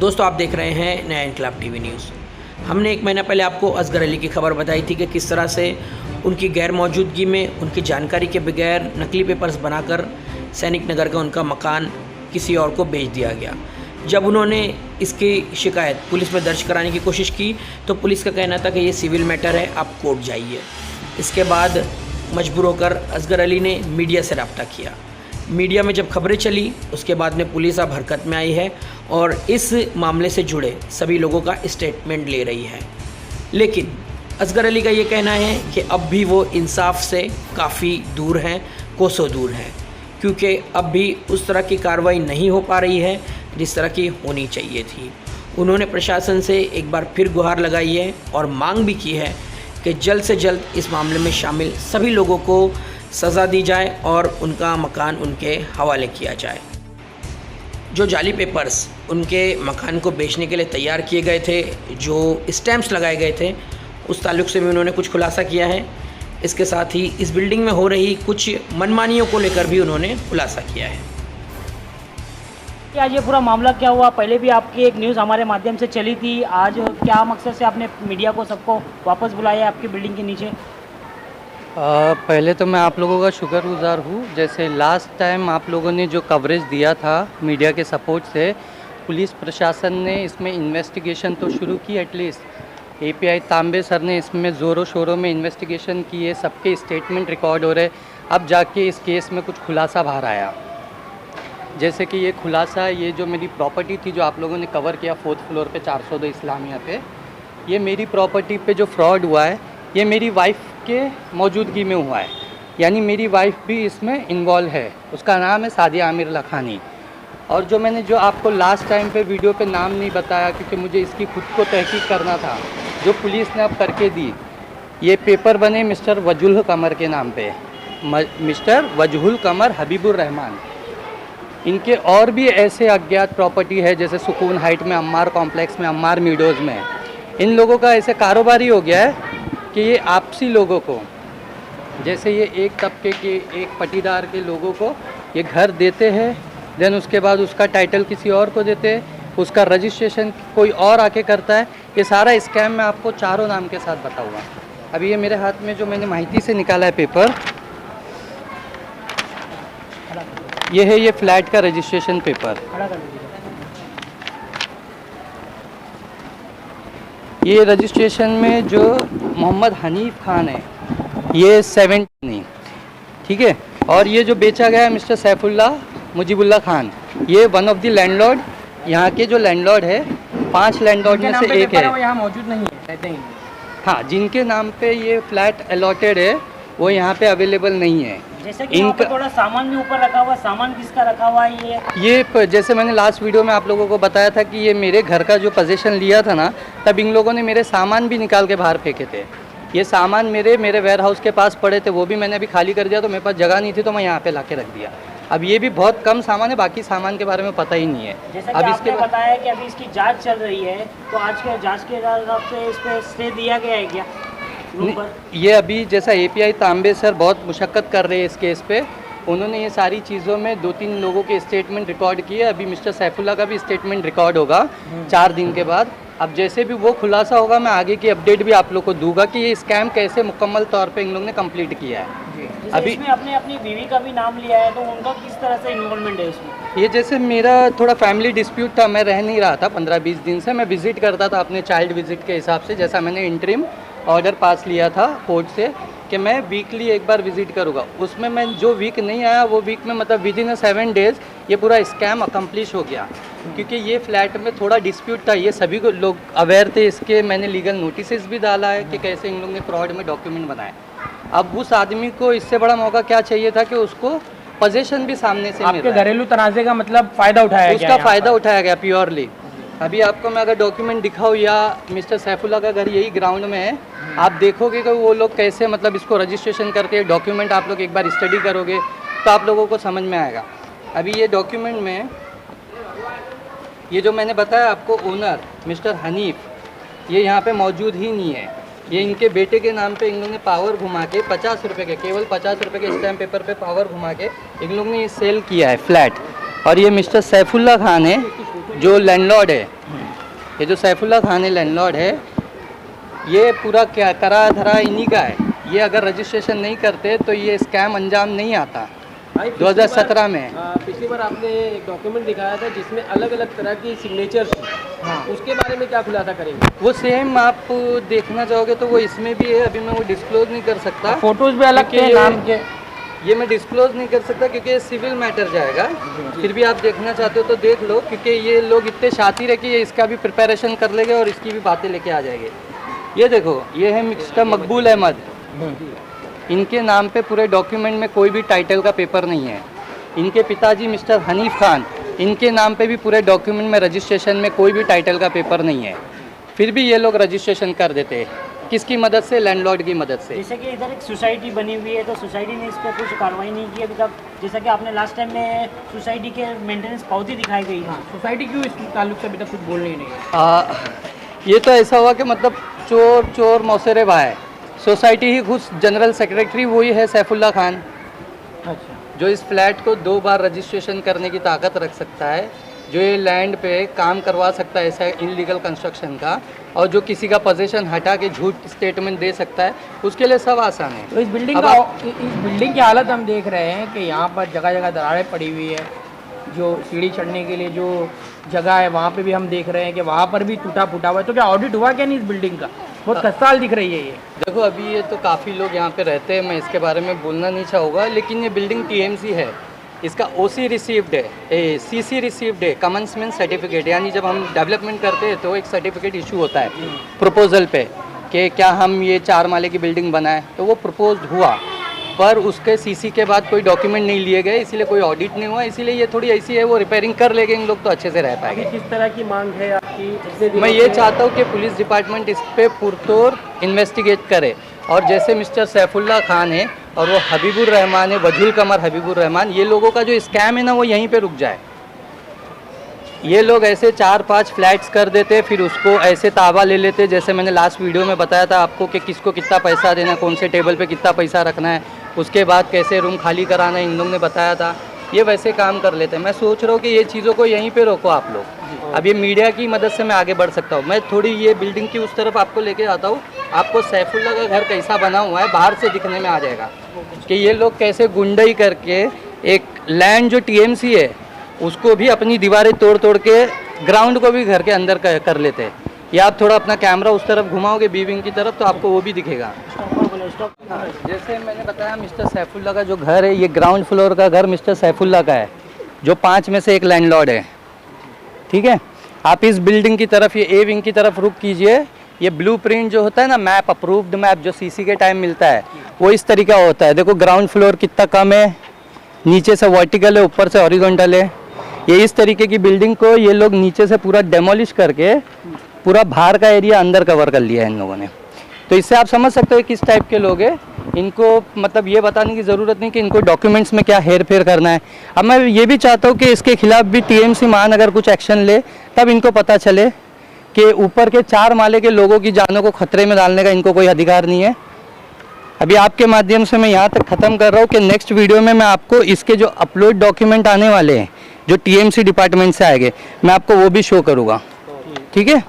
दोस्तों आप देख रहे हैं नया इनकलाब टीवी न्यूज़। हमने एक महीना पहले आपको असगर अली की खबर बताई थी कि किस तरह से उनकी गैर मौजूदगी में उनकी जानकारी के बगैर नकली पेपर्स बनाकर सैनिक नगर का उनका मकान किसी और को बेच दिया गया। जब उन्होंने इसकी शिकायत पुलिस में दर्ज कराने की कोशिश की तो पुलिस का कहना था कि ये सिविल मैटर है, आप कोर्ट जाइए। इसके बाद मजबूर होकर असगर अली ने मीडिया से रब्ता किया। मीडिया में जब खबरें चली उसके बाद में पुलिस अब हरकत में आई है और इस मामले से जुड़े सभी लोगों का स्टेटमेंट ले रही है। लेकिन असगर अली का ये कहना है कि अब भी वो इंसाफ से काफ़ी दूर हैं, कोसों दूर हैं, क्योंकि अब भी उस तरह की कार्रवाई नहीं हो पा रही है जिस तरह की होनी चाहिए थी। उन्होंने प्रशासन से एक बार फिर गुहार लगाई है और मांग भी की है कि जल्द से जल्द इस मामले में शामिल सभी लोगों को सज़ा दी जाए और उनका मकान उनके हवाले किया जाए। जो जाली पेपर्स उनके मकान को बेचने के लिए तैयार किए गए थे, जो स्टैम्प्स लगाए गए थे, उस ताल्लुक़ से भी उन्होंने कुछ खुलासा किया है। इसके साथ ही इस बिल्डिंग में हो रही कुछ मनमानियों को लेकर भी उन्होंने खुलासा किया है। आज ये पूरा मामला क्या हुआ? पहले भी आपकी एक न्यूज़ हमारे माध्यम से चली थी, आज क्या मकसद से आपने मीडिया को सबको वापस बुलाया आपकी बिल्डिंग के नीचे? पहले तो मैं आप लोगों का शुक्रगुजार हूँ। जैसे लास्ट टाइम आप लोगों ने जो कवरेज दिया था मीडिया के सपोर्ट से, पुलिस प्रशासन ने इसमें इन्वेस्टिगेशन तो शुरू की। एटलीस्ट एपीआई तांबे सर ने इसमें ज़ोरों शोरों में इन्वेस्टिगेशन की है, सबके स्टेटमेंट रिकॉर्ड हो रहे। अब जाके इस केस में कुछ खुलासा बाहर आया। जैसे कि ये खुलासा, ये जो मेरी प्रॉपर्टी थी जो आप लोगों ने कवर किया 4th फ्लोर पे 402 इस्लामिया पे, ये मेरी प्रॉपर्टी पे जो फ्रॉड हुआ है ये मेरी वाइफ के मौजूदगी में हुआ है। यानी मेरी वाइफ भी इसमें इन्वॉल्व है। उसका नाम है सादिया आमिर लखानी। और जो आपको लास्ट टाइम पे वीडियो पे नाम नहीं बताया क्योंकि मुझे इसकी खुद को तहकीक करना था, जो पुलिस ने अब करके दी, ये पेपर बने मिस्टर वजहुल कमर के नाम पे, मिस्टर वजहुल कमर हबीबुर रहमान। इनके और भी ऐसे अज्ञात प्रॉपर्टी है, जैसे सुकून हाइट में, अम्मार कॉम्प्लेक्स में, अम्मार मीडोज़ में। इन लोगों का ऐसे कारोबारी हो गया है कि ये आपसी लोगों को, जैसे ये एक तबके के एक पटीदार के लोगों को ये घर देते हैं, देन उसके बाद उसका टाइटल किसी और को देते हैं, उसका रजिस्ट्रेशन कोई और आके करता है। ये सारा स्कैम मैं आपको चारों नाम के साथ बताऊंगा। अभी ये मेरे हाथ में जो मैंने माहिती से निकाला है पेपर, ये है ये फ्लैट का रजिस्ट्रेशन पेपर। ये रजिस्ट्रेशन में जो मोहम्मद हनीफ खान है ये 70, ठीक है। और ये जो बेचा गया है मिस्टर सैफुल्लाह मुजीबुल्लाह खान, ये वन ऑफ द लैंडलॉर्ड, यहाँ के जो लैंडलॉर्ड है 5 लैंडलॉर्ड में से एक है। वो यहाँ मौजूद नहीं है कहते हैं। हाँ, जिनके नाम पे ये फ्लैट अलॉटेड है वो यहाँ पे अवेलेबल नहीं है। जैसे कि इनका थोड़ा सामान भी ऊपर रखा हुआ, सामान किसका रखा हुआ है ये जैसे मैंने लास्ट वीडियो में आप लोगों को बताया था कि ये मेरे घर का जो पोजीशन लिया था ना, तब इन लोगों ने मेरे सामान भी निकाल के बाहर फेंके थे। ये सामान मेरे वेयर हाउस के पास पड़े थे, वो भी मैंने अभी खाली कर दिया, तो मेरे पास जगह नहीं थी तो मैं यहाँ पे ला के रख दिया। अब ये भी बहुत कम सामान है, बाकी सामान के बारे में पता ही नहीं है। जैसे अब इसके बताया कि अभी इसकी जाँच चल रही है, तो आज के जाँच के हिसाब से इस पर स्टे दिया गया है क्या? ये अभी जैसा एपीआई तांबे सर बहुत मुशक्कत कर रहे हैं इस केस पे, उन्होंने ये सारी चीज़ों में 2-3 लोगों के स्टेटमेंट रिकॉर्ड किए। अभी मिस्टर सैफुल्लाह का भी स्टेटमेंट रिकॉर्ड होगा 4 दिन के बाद। अब जैसे भी वो खुलासा होगा मैं आगे की अपडेट भी आप लोग को दूंगा कि ये स्कैम कैसे मुकम्मल तौर पे इन लोगों ने कंप्लीट किया है। अभी इसमें आपने अपनी बीवी का भी नाम लिया है, तो उनका किस तरह से इन्वॉल्वमेंट है इसमें? ये जैसे मेरा थोड़ा फैमिली डिस्प्यूट था, मैं रह नहीं रहा था 15-20 दिन से। मैं विज़िट करता था अपने चाइल्ड विज़िट के हिसाब से, जैसा मैंने इंटरिम ऑर्डर पास लिया था कोर्ट से कि मैं वीकली एक बार विज़िट करूँगा। उसमें मैं जो वीक नहीं आया वो वीक में मतलब विदिन 7 डेज़ ये पूरा स्कैम अकम्प्लिश हो गया। क्योंकि ये फ्लैट में थोड़ा डिस्प्यूट था, ये सभी को लोग अवेयर थे इसके। मैंने लीगल नोटिस भी डाला है कि कैसे इन लोगों ने फ्रॉड में डॉक्यूमेंट बनाए। अब उस आदमी को इससे बड़ा मौका क्या चाहिए था कि उसको पोजीशन भी सामने से आपके घरेलू तनाज़े का मतलब फ़ायदा उठाया गया, उसका फ़ायदा उठाया गया प्योरली। अभी आपको मैं अगर डॉक्यूमेंट दिखाऊँ, या मिस्टर सैफुल्लाह का घर यही ग्राउंड में है, आप देखोगे कि वो लोग कैसे मतलब इसको रजिस्ट्रेशन करके डॉक्यूमेंट आप लोग एक बार स्टडी करोगे तो आप लोगों को समझ में आएगा। अभी ये डॉक्यूमेंट में ये जो मैंने बताया आपको ओनर मिस्टर हनीफ, ये यहाँ पे मौजूद ही नहीं है। ये इनके बेटे के नाम पे इन लोगों ने पावर घुमा के 50 रुपये के, केवल 50 रुपये के स्टैम्प पेपर पे पावर घुमा के इन लोगों ने ये सेल किया है फ्लैट। और ये मिस्टर सैफुल्ला खान है जो लैंडलॉर्ड है। ये जो सैफुल्ला खान है लैंडलॉर्ड है, ये पूरा क्या करा धरा इन्हीं का है। ये अगर रजिस्ट्रेशन नहीं करते तो ये स्कैम अंजाम नहीं आता। 2017 में पिछली बार आपने एक डॉक्यूमेंट दिखाया था जिसमें अलग अलग तरह की सिग्नेचर थी। हाँ। उसके बारे में क्या खुलासा करेंगे? वो सेम आप देखना चाहोगे तो वो इसमें भी है, अभी मैं वो डिस्क्लोज नहीं कर सकता। फोटोज भी अलग के नाम के, ये मैं डिस्क्लोज नहीं कर सकता क्योंकि ये सिविल मैटर जाएगा। फिर भी आप देखना चाहते हो तो देख लो, क्योंकि ये लोग इतने शातिर है कि ये इसका भी प्रिपरेशन कर लेंगे और इसकी भी बातें लेके आ जाएंगे। ये देखो, ये है मिस्टर मकबूल अहमद। इनके नाम पे पूरे डॉक्यूमेंट में कोई भी टाइटल का पेपर नहीं है। इनके पिताजी मिस्टर हनीफ खान, इनके नाम पे भी पूरे डॉक्यूमेंट में रजिस्ट्रेशन में कोई भी टाइटल का पेपर नहीं है। फिर भी ये लोग रजिस्ट्रेशन कर देते हैं। किसकी मदद से? लैंडलॉर्ड की मदद से। जैसे कि इधर एक सोसाइटी बनी हुई है तो सोसाइटी ने इस पर कुछ कार्रवाई नहीं की अभी तक। जैसा कि आपने लास्ट टाइम में सोसाइटी के मेंटेनेंस पावती दिखाई गई। हाँ, सोसाइटी क्यों इस ताल्लुक से अभी तक कुछ बोल नहीं है? ये तो ऐसा हुआ कि मतलब चोर चोर मौसेरे भाई, सोसाइटी ही खुद जनरल सेक्रेटरी वही है सैफुल्ला खान। अच्छा, जो इस फ्लैट को 2 बार रजिस्ट्रेशन करने की ताकत रख सकता है, जो ये लैंड पे काम करवा सकता है ऐसा इनलीगल कंस्ट्रक्शन का, और जो किसी का पोजीशन हटा के झूठ स्टेटमेंट दे सकता है, उसके लिए सब आसान है। तो इस बिल्डिंग की हालत हम देख रहे हैं कि यहाँ पर जगह जगह दरारें पड़ी हुई है। जो सीढ़ी चढ़ने के लिए जो जगह है वहाँ पे भी हम देख रहे हैं कि वहाँ पर भी टूटा फूटा हुआ है। तो क्या ऑडिट हुआ क्या नहीं इस बिल्डिंग का? बहुत खस्ताहाल दिख रही है ये। देखो, अभी ये तो काफ़ी लोग यहाँ पे रहते हैं, मैं इसके बारे में बोलना नहीं चाहूँगा, लेकिन ये बिल्डिंग TMC है। इसका OC रिसीव्ड है, CC रिसीव्ड है, कमेंसमेंट सर्टिफिकेट। यानी जब हम डेवलपमेंट करते हैं तो एक सर्टिफिकेट इशू होता है प्रपोजल पे कि क्या हम ये 4 माले की बिल्डिंग बनाएं, तो वो प्रपोज्ड हुआ, पर उसके CC के बाद कोई डॉक्यूमेंट नहीं लिए गए, इसीलिए कोई ऑडिट नहीं हुआ। इसीलिए ये थोड़ी ऐसी है, वो रिपेयरिंग कर लेंगे इन लोग तो अच्छे से रह पाएंगे। किस तरह की मांग है आपकी? मैं ये चाहता हूँ कि पुलिस डिपार्टमेंट इस पे पुरतोड़ इन्वेस्टिगेट करे, और जैसे मिस्टर सैफुल्ला खान है और वो हबीबुर रहमान है, वजूल कमर हबीबुर रहमान, ये लोगों का जो स्कैम है ना वो यहीं पे रुक जाए। ये लोग ऐसे 4-5 फ्लैट्स कर देते, फिर उसको ऐसे ताबा ले लेते, जैसे मैंने लास्ट वीडियो में बताया था आपको कि किसको कितना पैसा देना, कौन से टेबल पे कितना पैसा रखना है, उसके बाद कैसे रूम खाली कराना है, इन लोगों ने बताया था। ये वैसे काम कर लेते हैं। मैं सोच रहा हूँ कि ये चीज़ों को यहीं पे रोको आप लोग। अब ये मीडिया की मदद से मैं आगे बढ़ सकता हूँ। मैं थोड़ी ये बिल्डिंग की उस तरफ आपको लेके आता हूँ। आपको सैफुल्ला का घर कैसा बना हुआ है बाहर से दिखने में आ जाएगा कि ये लोग कैसे गुंडाई करके एक लैंड जो TMC है उसको भी अपनी दीवारें तोड़ तोड़ के ग्राउंड को भी घर के अंदर कर लेते हैं। या आप थोड़ा अपना कैमरा उस तरफ घुमाओगे बी विंग की तरफ तो आपको वो भी दिखेगा। जैसे मैंने बताया मिस्टर सैफुल्ला का जो घर है, ये ग्राउंड फ्लोर का घर मिस्टर सैफुल्ला का है, जो 5 में से एक लैंडलॉर्ड है। ठीक है, आप इस बिल्डिंग की तरफ, ये A विंग की तरफ रुक कीजिए। ये ब्लूप्रिंट जो होता है ना, मैप, अप्रूव्ड मैप जो CC के टाइम मिलता है, वो इस तरीका होता है। देखो ग्राउंड फ्लोर कितना कम है, नीचे से वर्टिकल है, ऊपर से हॉरिजॉन्टल है। ये इस तरीके की बिल्डिंग को ये लोग नीचे से पूरा डेमोलिश करके पूरा बाहर का एरिया अंदर कवर कर लिया है इन लोगों ने। तो इससे आप समझ सकते हो किस टाइप के लोग हैं। इनको मतलब ये बताने की ज़रूरत नहीं कि इनको डॉक्यूमेंट्स में क्या हेर फेर करना है। अब मैं ये भी चाहता हूँ कि इसके खिलाफ भी TMC मान अगर कुछ एक्शन ले, तब इनको पता चले कि ऊपर के 4 माले के लोगों की जानों को खतरे में डालने का इनको कोई अधिकार नहीं है। अभी आपके माध्यम से मैं यहाँ तक ख़त्म कर रहा हूँ कि नेक्स्ट वीडियो में मैं आपको इसके जो अपलोड डॉक्यूमेंट आने वाले हैं, जो TMC डिपार्टमेंट से आएंगे, मैं आपको वो भी शो करूँगा। ठीक है।